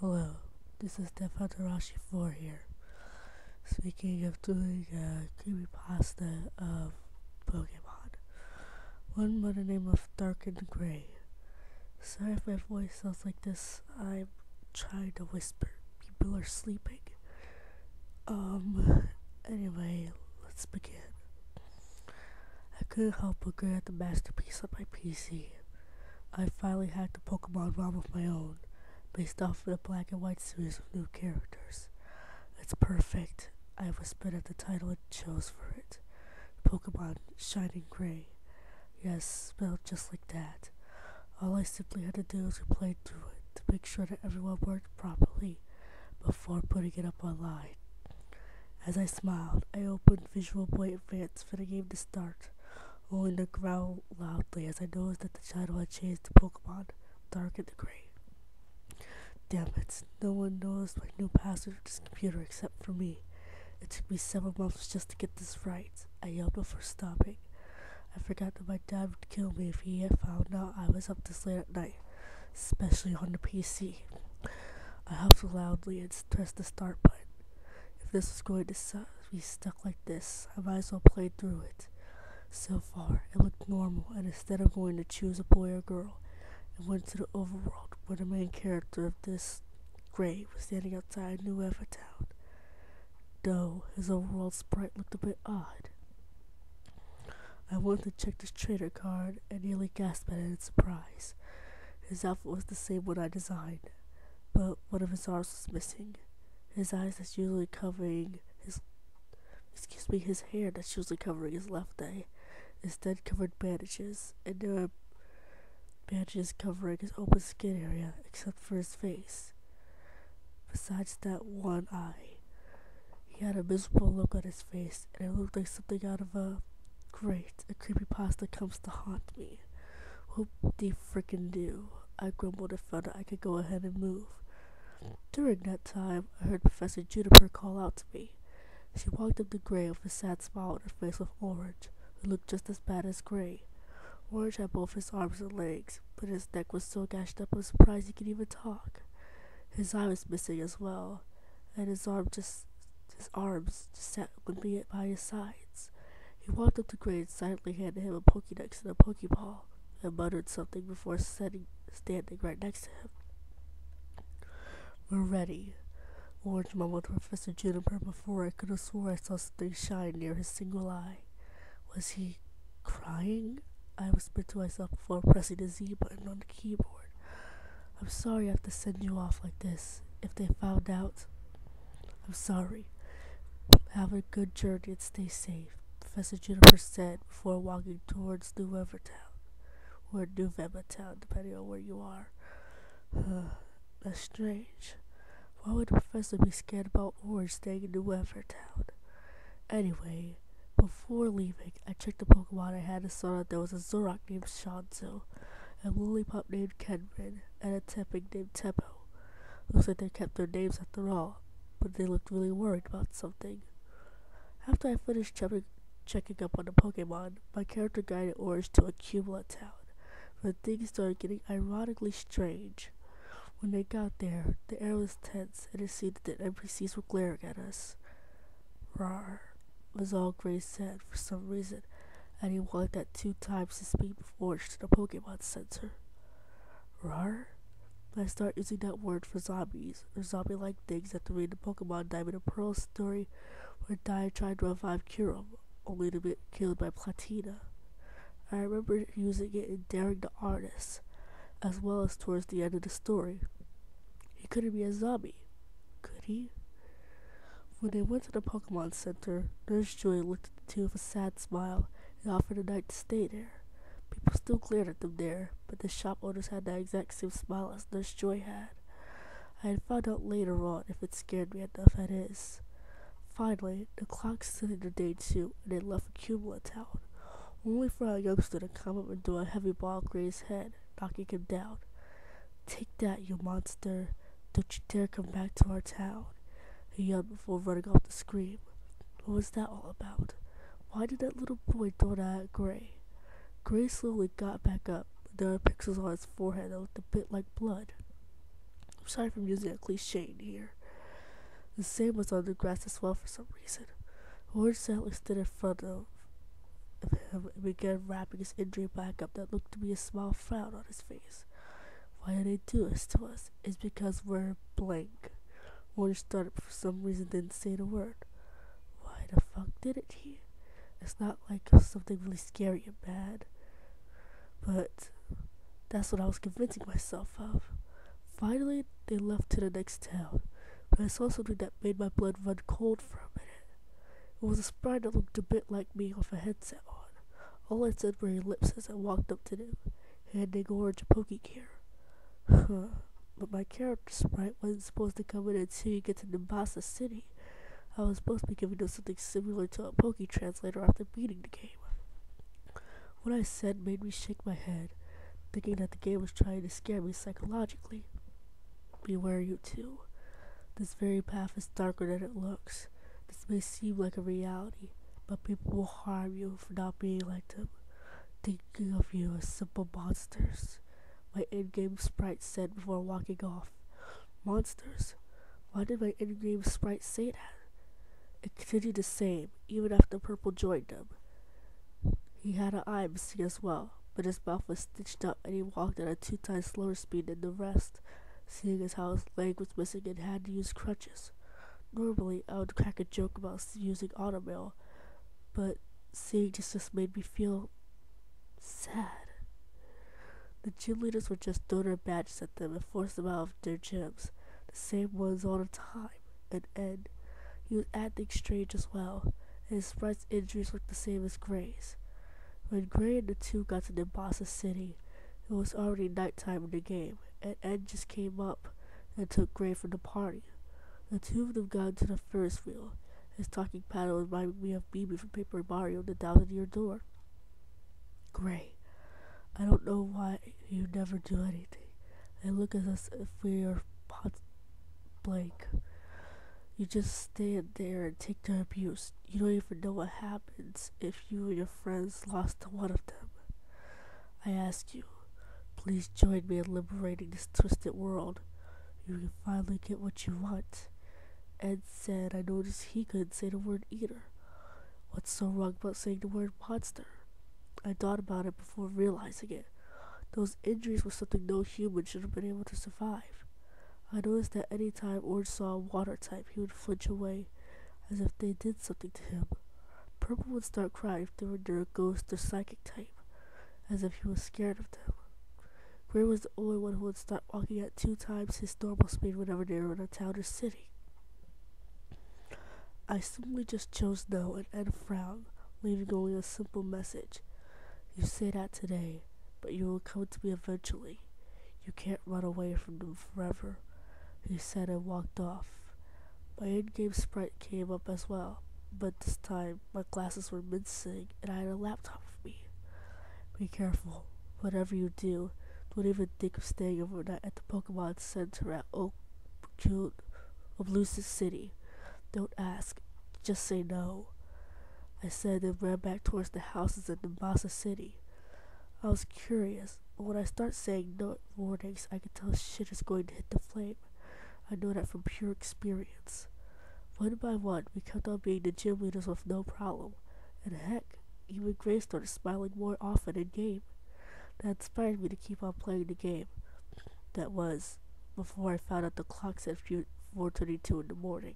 Hello, this is Defenderashi 4 here. Speaking of doing a creepypasta of Pokemon, one by the name of Darkened Gray. Sorry if my voice sounds like this, I'm trying to whisper. People are sleeping. Anyway, let's begin. I couldn't help but glare at the masterpiece on my PC. I finally hacked a Pokemon ROM of my own, based off of the black and white series of new characters. It's perfect. I whispered at the title it chose for it. Pokemon Shining Gray. Yes, spelled just like that. All I simply had to do was replay through it to make sure that everyone worked properly before putting it up online. As I smiled, I opened Visual Boy Advance for the game to start, only to growl loudly as I noticed that the title had changed to Pokemon Darkened Gray. Damn it, no one knows my new password to this computer except for me. It took me several months just to get this right. I yelled before stopping. I forgot that my dad would kill me if he had found out I was up this late at night, especially on the PC. I huffed loudly and pressed the start button. If this was going to be stuck like this, I might as well play through it. So far, it looked normal, and instead of going to choose a boy or girl, I went to the overworld where the main character of this Gray was standing outside New Evertown. Though his overworld sprite looked a bit odd. I went to check his trader card and nearly gasped at it in surprise. His outfit was the same one I designed, but one of his arms was missing. His eyes that's usually covering his hair that's usually covering his left eye instead covered bandages, and there were bandages covering his open skin area except for his face. Besides that one eye, he had a miserable look on his face, and it looked like something out of a creepypasta comes to haunt me. Whoop-de-frickin-do. I grumbled and felt that I could go ahead and move. During that time, I heard Professor Juniper call out to me. She walked up to Gray with a sad smile on her face with Orange, who looked just as bad as Gray. Orange had both his arms and legs, but his neck was so gashed up I was surprised he could even talk. His eye was missing as well, and his arms just sat limply by his sides. He walked up to Gray and silently handed him a Pokédex and a Pokeball, and muttered something before standing right next to him. "We're ready," Orange mumbled to Professor Juniper before I could have swore I saw something shine near his single eye. Was he crying? I whispered to myself before pressing the Z button on the keyboard. "I'm sorry I have to send you off like this. If they found out, I'm sorry. Have a good journey and stay safe," Professor Juniper said before walking towards New Evertown, or New Evertown, depending on where you are. That's strange. Why would the professor be scared about Orange staying in New Evertown? Anyway, before leaving, I checked the Pokemon I had and saw that there was a Zoroark named Shanzo, a Lollipop named Kenrin, and a Tepig named Teppo. Looks like they kept their names after all, but they looked really worried about something. After I finished checking up on the Pokemon, my character guided Orange to a Cumula town, where things started getting ironically strange. When they got there, the air was tense, and it seemed that the NPCs were glaring at us. "Rawr," was all Gray said for some reason, and he walked at 2 times the speed before Orange to the Pokemon Center. "Rawr?" I start using that word for zombies, or zombie-like things after reading the Pokemon Diamond and Pearl story where Dia tried to revive Kyurem, only to be killed by Platina. I remember using it in Daring the Artist, as well as towards the end of the story. He couldn't be a zombie, could he? When they went to the Pokemon Center, Nurse Joy looked at the two with a sad smile and offered a night to stay there. People still glared at them there, but the shop owners had that exact same smile as Nurse Joy had. I had found out later on if it scared me enough at his. Finally, the clock stood the day 2, and they left Cumula Town, only for a youngster to come up and throw a heavy ball at Gray's head, knocking him down. "Take that, you monster. Don't you dare come back to our town," he yelled before running off to scream. What was that all about? Why did that little boy throw that at Gray? Gray slowly got back up, but there were pixels on his forehead that looked a bit like blood. sorry for using a cliche in here. The same was on the grass as well for some reason. Orange sadly stood in front of him and began wrapping his injury back up that looked to be a small frown on his face. Why did they do this to us? It's because we're blank. Orange started, but for some reason didn't say the word. Why the fuck didn't he? It's not like something really scary and bad. But that's what I was convincing myself of. Finally, they left to the next town, but I saw something that made my blood run cold for a minute. It was a sprite that looked a bit like me with a headset on. All I said were lips as I walked up to them, handing Orange a Pokegear. But my character sprite wasn't supposed to come in until you get to Nimbasa City. I was supposed to be giving them something similar to a Poke Translator after beating the game. What I said made me shake my head, thinking that the game was trying to scare me psychologically. Beware, you two. This very path is darker than it looks. This may seem like a reality, but people will harm you for not being like them, thinking of you as simple monsters. My in-game sprite said before walking off. Monsters? Why did my in-game sprite say that? It continued the same, even after Purple joined them. He had an eye missing as well, but his mouth was stitched up and he walked at a 2 times slower speed than the rest, seeing as how his leg was missing and had to use crutches. Normally, I would crack a joke about using automail, but seeing this just made me feel sad. The gym leaders would just throw their badges at them and force them out of their gyms, the same ones all the time. And Ed, he was acting strange as well, and his sprite's injuries looked the same as Gray's. When Gray and the two got to Nimbasa City, it was already nighttime in the game, and Ed just came up and took Gray from the party. The two of them got into the Ferris wheel. His talking paddle reminded me of BB from Paper Mario, the Thousand-Year Door. Gray, I don't know why you never do anything. They look at us if we are pot blank. You just stand there and take their abuse. You don't even know what happens if you and your friends lost to one of them. I ask you, please join me in liberating this twisted world. You can finally get what you want. Ed said I noticed he couldn't say the word either. What's so wrong about saying the word monster? I thought about it before realizing it. Those injuries were something no human should have been able to survive. I noticed that any time Orange saw a water type, he would flinch away, as if they did something to him. Purple would start crying if they were near a ghost or psychic type, as if he was scared of them. Gray was the only one who would start walking at 2 times his normal speed whenever they were in a town or city. I simply just chose no and Ed frowned, leaving only a simple message. You say that today, but you will come to me eventually. You can't run away from them forever, he said and walked off. My in-game sprite came up as well, but this time my glasses were missing and I had a laptop with me. Be careful. Whatever you do, don't even think of staying overnight at the Pokemon Center at Oblusis City. Don't ask, just say no. I said and ran back towards the houses in Nimbasa City. I was curious, but when I start saying no warnings, I can tell shit is going to hit the flame. I know that from pure experience. One by one, we kept on being the gym leaders with no problem. And heck, even Gray started smiling more often in-game. That inspired me to keep on playing the game. That was before I found out the clock said 4:22 in the morning.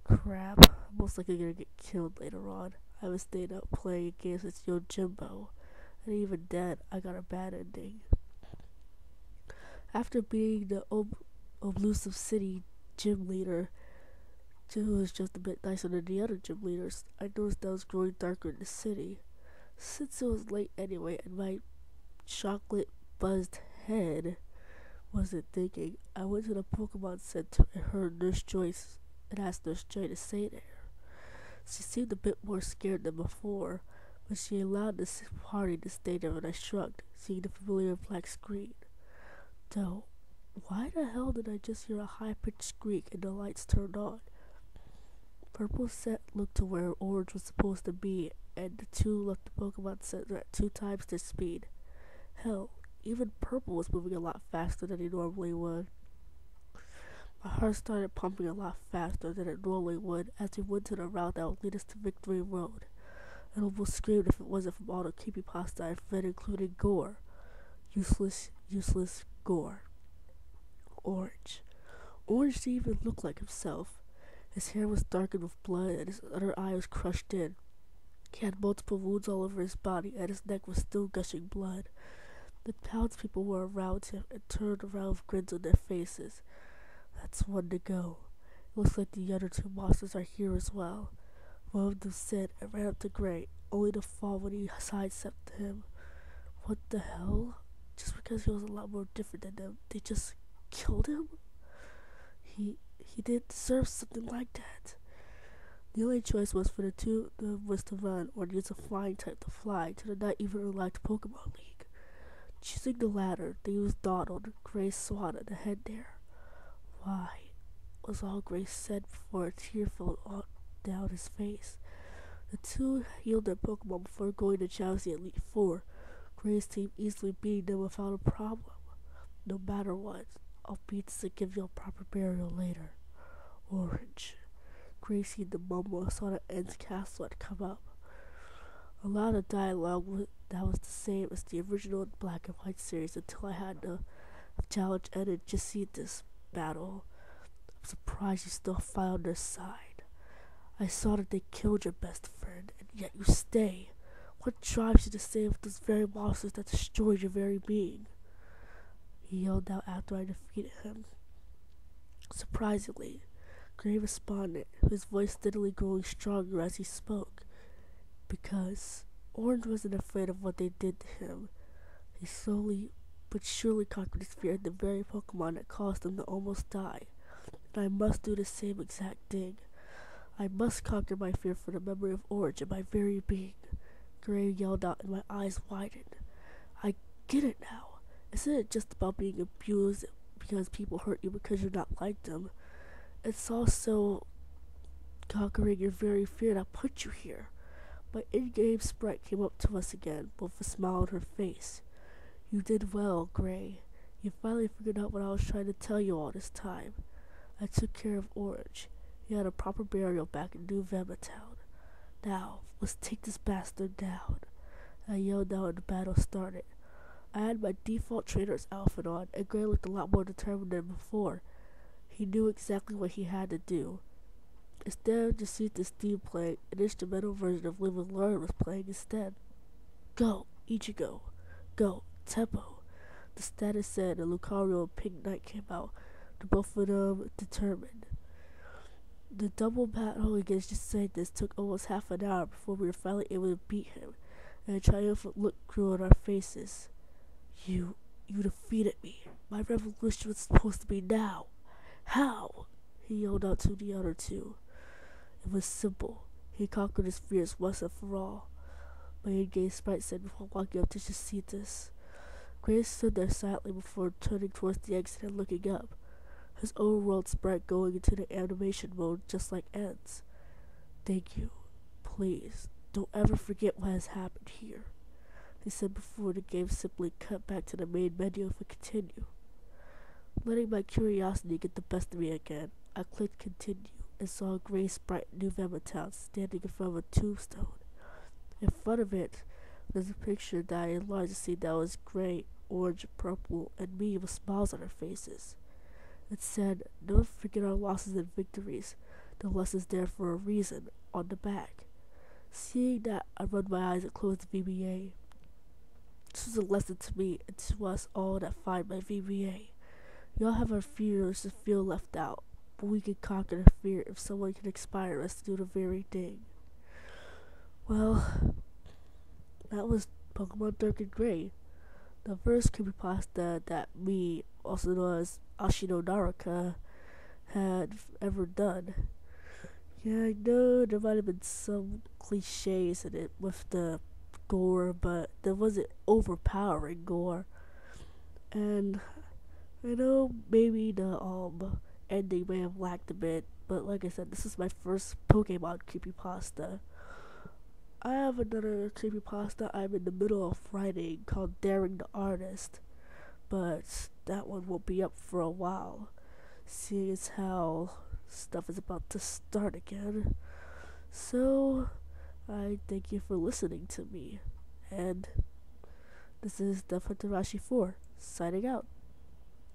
Crap, I'm most likely gonna get killed later on. I was staying up playing games with Yojimbo, and even then, I got a bad ending. After being the Oblusive City gym leader, who was just a bit nicer than the other gym leaders, I noticed that it was growing darker in the city. Since it was late anyway, and my chocolate buzzed head wasn't thinking, I went to the Pokemon Center and heard Nurse Joyce and asked Nurse Joy to stay there. She seemed a bit more scared than before, but she allowed the party to stay there and I shrugged, seeing the familiar black screen. Though, why the hell did I just hear a high-pitched squeak and the lights turned on? Purple looked to where Orange was supposed to be, and the two left the Pokemon Center at 2 times their speed. Hell, even Purple was moving a lot faster than he normally would. heart started pumping a lot faster than it normally would as we went to the route that would lead us to Victory Road. It almost screamed if it wasn't from all the creepypasta I've read, including gore. Useless, useless gore. Orange. Orange didn't even look like himself. His hair was darkened with blood and his other eye was crushed in. He had multiple wounds all over his body and his neck was still gushing blood. The townspeople were around him and turned around with grins on their faces. That's one to go. It looks like the other two monsters are here as well. One of them said and ran up to Gray, only to fall when he sidestepped him. What the hell? Just because he was a lot more different than them, they just killed him? He didn't deserve something like that. The only choice was for the two of them was to run or use a flying type to fly to the not even unlocked Pokemon League. Choosing the latter, they used Donald, Gray's swat at the head there. Why? Was all Gray said before a tear fell down his face. The two healed their Pokemon before going to challenge the Elite Four, Gray's team easily beating them without a problem. No matter what, I'll beat this and give you a proper burial later. Orange. Gray seen the mumble and saw the end's castle had come up. A lot of dialogue that was the same as the original black and white series until I had the challenge ended. Just see this battle. I'm surprised you still fight on their side. I saw that they killed your best friend, and yet you stay. What drives you to stay with those very monsters that destroyed your very being? He yelled out after I defeated him. Surprisingly, Gray responded, his voice steadily growing stronger as he spoke. Because Orange wasn't afraid of what they did to him. He slowly but surely conquered his fear of the very Pokemon that caused him to almost die. And I must do the same exact thing. I must conquer my fear for the memory of Orange and my very being. Gray yelled out and my eyes widened. I get it now. Isn't it just about being abused because people hurt you because you're not like them? It's also conquering your very fear that put you here. My in-game sprite came up to us again, with a smile on her face. You did well, Gray. You finally figured out what I was trying to tell you all this time. I took care of Orange. He had a proper burial back in New Town. Now, let's take this bastard down. I yelled out and the battle started. I had my default trainer's outfit on, and Gray looked a lot more determined than before. He knew exactly what he had to do. Instead of just see this theme playing, an instrumental version of Live and Learn was playing instead. Go, Ichigo. Go, Tempo. The status said, and Lucario and Pink Knight came out, the both of them determined. The double battle against Jacintus took almost half an hour before we were finally able to beat him, and a triumphant look grew on our faces. You defeated me. My revolution was supposed to be now. How? He yelled out to the other two. It was simple. He conquered his fears once and for all. My in-game sprite said before walking up to Jacintus. Grace stood there silently before turning towards the exit and looking up. His own world sprite going into the animation mode just like Ed's. Thank you. Please, don't ever forget what has happened here, he said before the game simply cut back to the main menu for continue. Letting my curiosity get the best of me again, I clicked continue and saw a gray sprite in New Town standing in front of a tombstone. In front of it, there's a picture that I enlarged to see that was gray, orange, purple, and me with smiles on our faces. It said, "Never forget our losses and victories. The lesson's there for a reason," on the back. Seeing that, I rubbed my eyes and closed the VBA. This was a lesson to me and to us all that find my VBA. We all have our fears and feel left out, but we can conquer the fear if someone can inspire us to do the very thing. Well, that was Pokemon Darkened Gray, the first creepypasta that me, also known as Ashino Naraka, had ever done. Yeah, I know there might have been some cliches in it with the gore, but there wasn't overpowering gore. And I know maybe the ending may have lacked a bit, but like I said, this is my first Pokemon creepypasta. I have another creepypasta I'm in the middle of writing called Daring the Artist, but that one won't be up for a while. seeing as how stuff is about to start again. So, I thank you for listening to me. And this is Definitely 4, signing out.